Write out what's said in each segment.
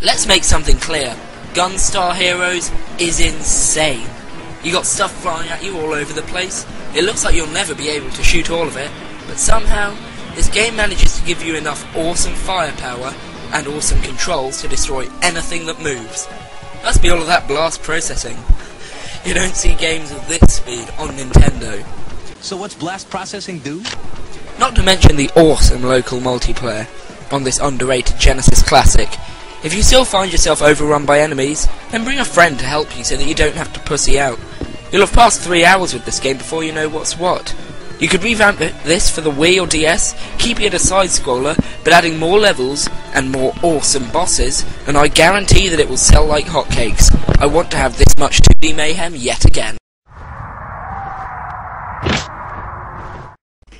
Let's make something clear. Gunstar Heroes is insane. You got stuff flying at you all over the place. It looks like you'll never be able to shoot all of it, but somehow this game manages to give you enough awesome firepower and awesome controls to destroy anything that moves. Must be all of that blast processing. You don't see games of this speed on Nintendo. So what's blast processing do? Not to mention the awesome local multiplayer on this underrated Genesis classic. If you still find yourself overrun by enemies, then bring a friend to help you so that you don't have to pussy out. You'll have passed 3 hours with this game before you know what's what. You could revamp this for the Wii or DS, keep it a side-scroller, but adding more levels and more awesome bosses, and I guarantee that it will sell like hotcakes. I want to have this much 2D mayhem yet again.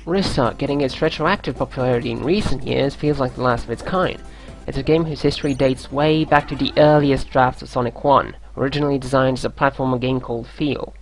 Restart, getting its retroactive popularity in recent years, feels like the last of its kind. It's a game whose history dates way back to the earliest drafts of Sonic 1, originally designed as a platformer game called Feel.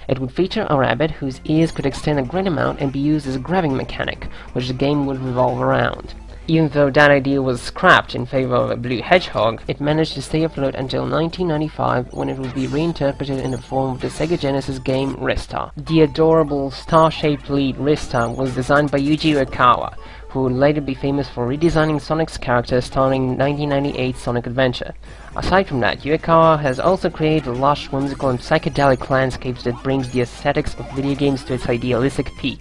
It would feature a rabbit whose ears could extend a great amount and be used as a grabbing mechanic, which the game would revolve around. Even though that idea was scrapped in favor of a blue hedgehog, it managed to stay afloat until 1995, when it would be reinterpreted in the form of the Sega Genesis game Ristar. The adorable star-shaped lead Ristar was designed by Yuji Uekawa, who would later be famous for redesigning Sonic's character starring 1998 Sonic Adventure. Aside from that, Uekawa has also created lush, whimsical and psychedelic landscapes that brings the aesthetics of video games to its idealistic peak.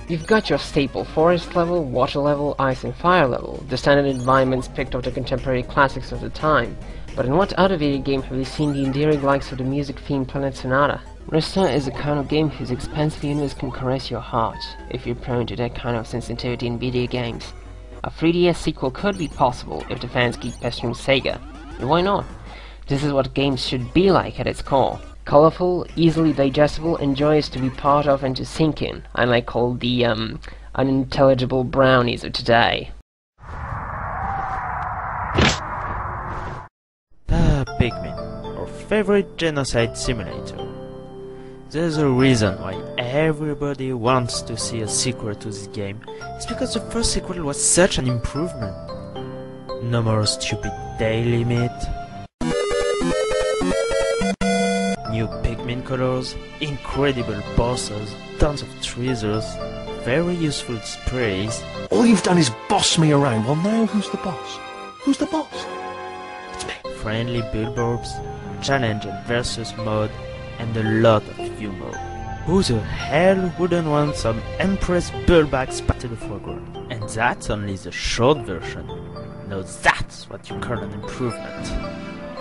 You've got your staple forest level, water level, ice and fire level, the standard environments picked up the contemporary classics of the time. But in what other video game have you seen the endearing likes of the music-themed Planet Sonata? Ristar is the kind of game whose expansive universe can caress your heart, if you're prone to that kind of sensitivity in video games. A 3DS sequel could be possible if the fans keep pestering Sega. And why not? This is what games should be like at its core. Colorful, easily digestible, and joyous to be part of and to sink in, unlike all the, unintelligible brownies of today. Pikmin, our favorite genocide simulator. There's a reason why everybody wants to see a sequel to this game. It's because the first sequel was such an improvement. No more stupid day limit, new Pikmin colors, incredible bosses, tons of treasures, very useful sprays. All you've done is boss me around. Well, now who's the boss? Who's the boss? It's me. Friendly billboards, challenge and versus mode, and a lot of humor. Who the hell wouldn't want some Empress bullbacks back to the foreground? And that's only the short version. Now that's what you call an improvement.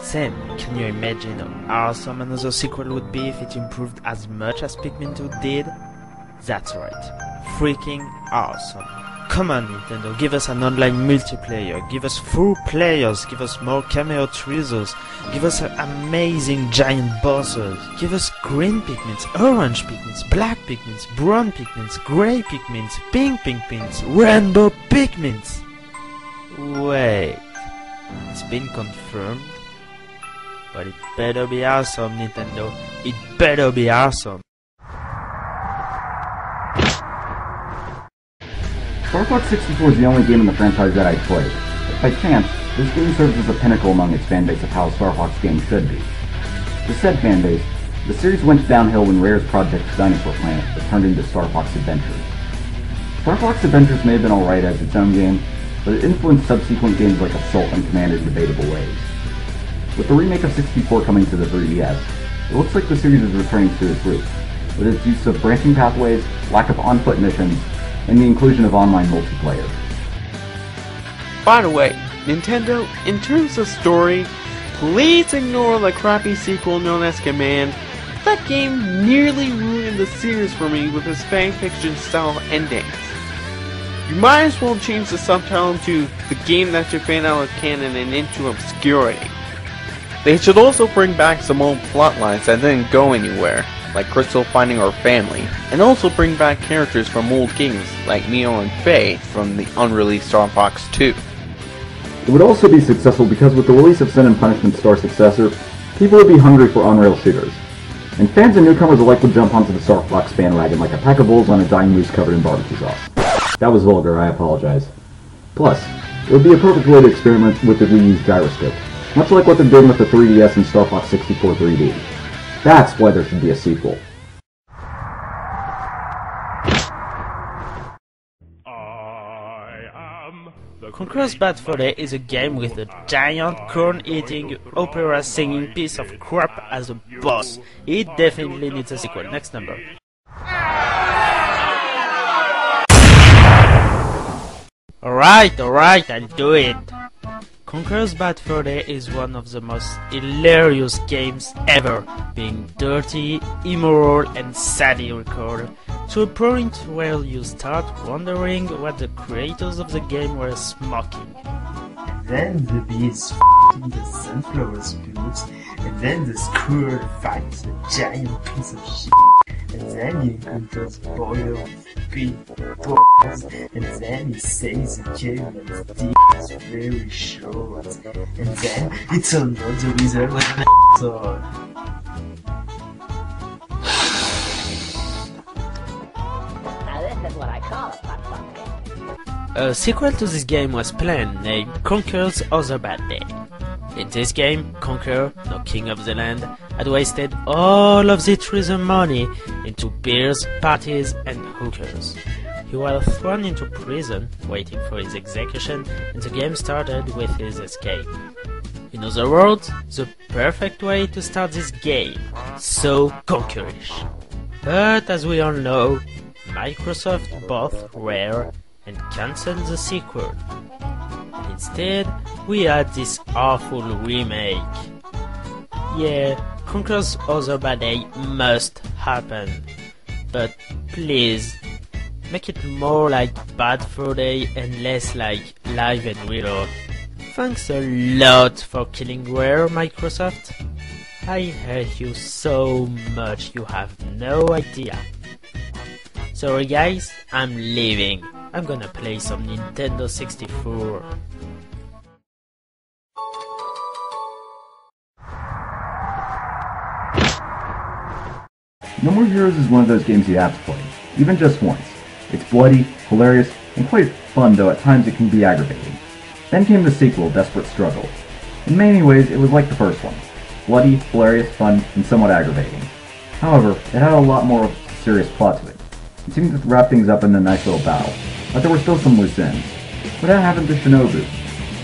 Sam, can you imagine how awesome another sequel would be if it improved as much as Pikmin 2 did? That's right. Freaking awesome. Come on Nintendo, give us an online multiplayer, give us full players, give us more cameo treasures, give us amazing giant bosses, give us green Pikmins, orange Pikmins, black Pikmins, brown Pikmins, grey Pikmins, pink Pikmins, rainbow Pikmins! Wait, it's been confirmed? But it better be awesome, Nintendo, it better be awesome! Star Fox 64 is the only game in the franchise that I played. By chance, this game serves as a pinnacle among its fanbase of how a Star Fox game should be. To said fanbase, the series went downhill when Rare's project Dinosaur Planet was turned into Star Fox Adventures. Star Fox Adventures may have been alright as its own game, but it influenced subsequent games like Assault and Command in debatable ways. With the remake of 64 coming to the 3DS, it looks like the series is returning to its roots, with its use of branching pathways, lack of on-foot missions, and the inclusion of online multiplayer. By the way, Nintendo, in terms of story, please ignore the crappy sequel known as Command. That game nearly ruined the series for me with its fanfiction style endings. You might as well change the subtitle to The Game That Took Fate Out of Canon and into obscurity. They should also bring back some old plotlines that didn't go anywhere, like Crystal finding her family, and also bring back characters from old games like Neo and Faye from the unreleased Star Fox 2. It would also be successful because with the release of Sin and Punishment Star Successor, people would be hungry for on-rail shooters. And fans and newcomers alike would jump onto the Star Fox bandwagon like a pack of wolves on a dying moose covered in barbecue sauce. That was vulgar, I apologize. Plus, it would be a perfect way to experiment with the Wii U's gyroscope. much like what they're doing with the 3DS and Star Fox 64 3D. That's why there should be a sequel. Conker's Bad Fur Day is a game with a giant corn-eating, opera-singing piece of crap as a boss. It definitely needs a sequel. Next number. Alright, I'll do it. Conker's Bad Fur Day is one of the most hilarious games ever, being dirty, immoral and satirical, to a point where you start wondering what the creators of the game were smoking. And then the bees f***ing the sunflower's boots, and then the squirrel fights a giant piece of shit, and then he encounters boiled pig balls, and then he says the game and dick is very short, and then it turned out the wizard was an asshole. A sequel to this game was planned, named Conker's Other Bad Day. In this game, Conker, no king of the land, had wasted all of the treasure money into beers, parties and hookers. He was thrown into prison, waiting for his execution, and the game started with his escape. In other words, the perfect way to start this game, so Conkerish. But as we all know, Microsoft both Rare and cancelled the sequel. And instead, we had this awful remake. Yeah, Conker's Other Bad Day must happen. But please, make it more like Bad Fur Day and less like Live and Reload. Thanks a lot for killing Rare, Microsoft. I hate you so much you have no idea. Sorry guys, I'm leaving. I'm gonna play some Nintendo 64. No More Heroes is one of those games you have to play, even just once. It's bloody, hilarious, and quite fun, though at times it can be aggravating. Then came the sequel, Desperate Struggle. In many ways, it was like the first one. Bloody, hilarious, fun, and somewhat aggravating. However, it had a lot more of a serious plot to it. It seemed to wrap things up in a nice little battle, but there were still some loose ends. What happened to Shinobu?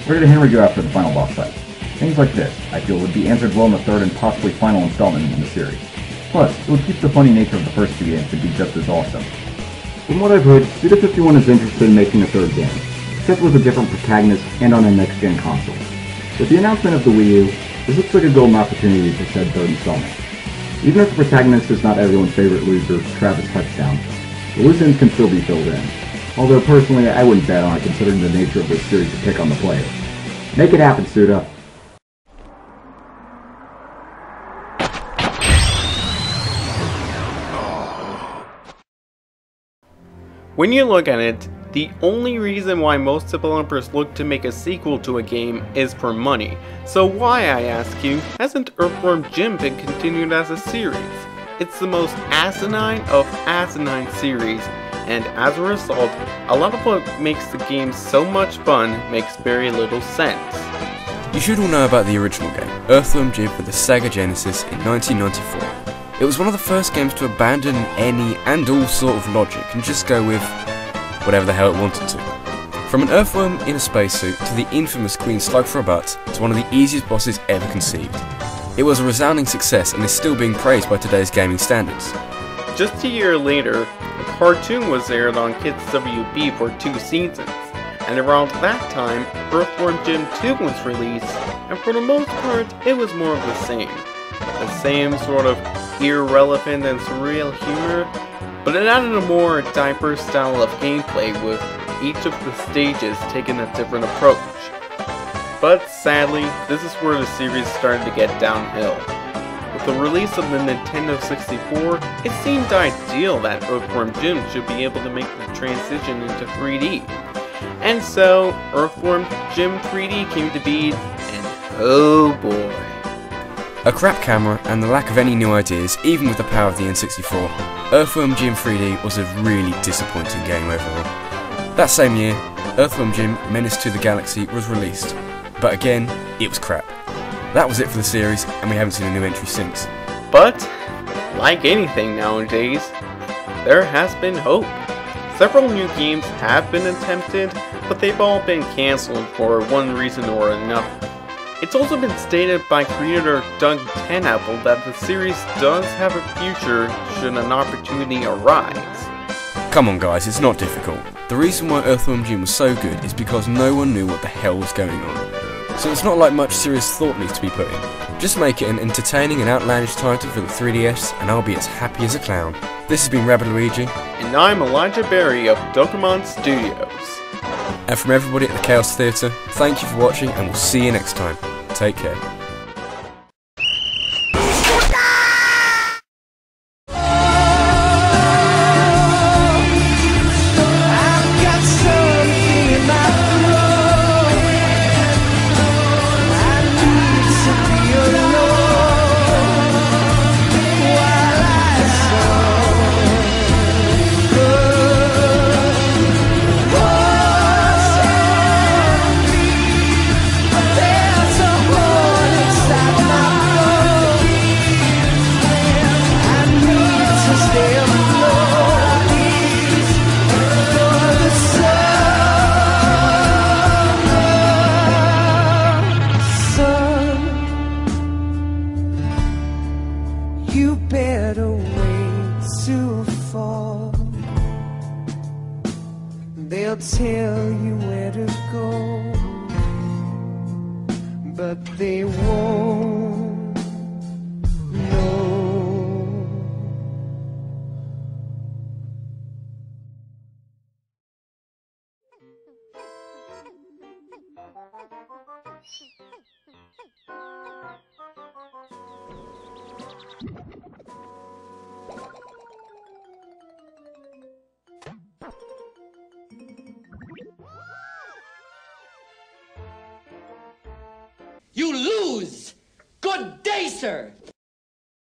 Where did Henry go after the final boss fight? Things like this, I feel, would be answered well in the third and possibly final installment in the series. Plus, it would keep the funny nature of the first two games to be just as awesome. From what I've heard, Suda51 is interested in making a third game, except with a different protagonist and on a next-gen console. With the announcement of the Wii U, this looks like a golden opportunity for said third installment. Even if the protagonist is not everyone's favorite loser, Travis Touchdown, the loose ends can still be filled in. Although personally, I wouldn't bet on it considering the nature of this series to pick on the player. Make it happen, Suda. When you look at it, the only reason why most developers look to make a sequel to a game is for money. So why, I ask you, hasn't Earthworm Jim been continued as a series? It's the most asinine of asinine series, and as a result, a lot of what makes the game so much fun makes very little sense. You should all know about the original game, Earthworm Jim for the Sega Genesis in 1994. It was one of the first games to abandon any and all sort of logic and just go with whatever the hell it wanted to. From an earthworm in a spacesuit to the infamous Queen Slug for a butt to one of the easiest bosses ever conceived. It was a resounding success and is still being praised by today's gaming standards. Just a year later, a cartoon was aired on Kids WB for 2 seasons, and around that time, Earthworm Jim 2 was released, and for the most part, it was more of the same. The same sort of irrelevant and surreal humor, but it added a more diverse style of gameplay with each of the stages taking a different approach. But sadly, this is where the series started to get downhill. With the release of the Nintendo 64, it seemed ideal that Earthworm Jim should be able to make the transition into 3D. And so, Earthworm Jim 3D came to be, and oh boy. A crap camera and the lack of any new ideas, even with the power of the N64, Earthworm Jim 3D was a really disappointing game overall. That same year, Earthworm Jim Menace to the Galaxy was released, but again, it was crap. That was it for the series, and we haven't seen a new entry since. But, like anything nowadays, there has been hope. Several new games have been attempted, but they've all been cancelled for one reason or another. It's also been stated by creator Doug Tenapple that the series does have a future should an opportunity arise. Come on guys, it's not difficult. The reason why Earthworm Jim was so good is because no one knew what the hell was going on. So it's not like much serious thought needs to be put in. Just make it an entertaining and outlandish title for the 3DS and I'll be as happy as a clown. This has been rabbidluigi. And I'm Elijah Berry of Dokemon Studios. And from everybody at the Chaos Theatre, thank you for watching and we'll see you next time. Take care. You better wait to fall. They'll tell you where to go, but they won't know. You lose! Good day, sir!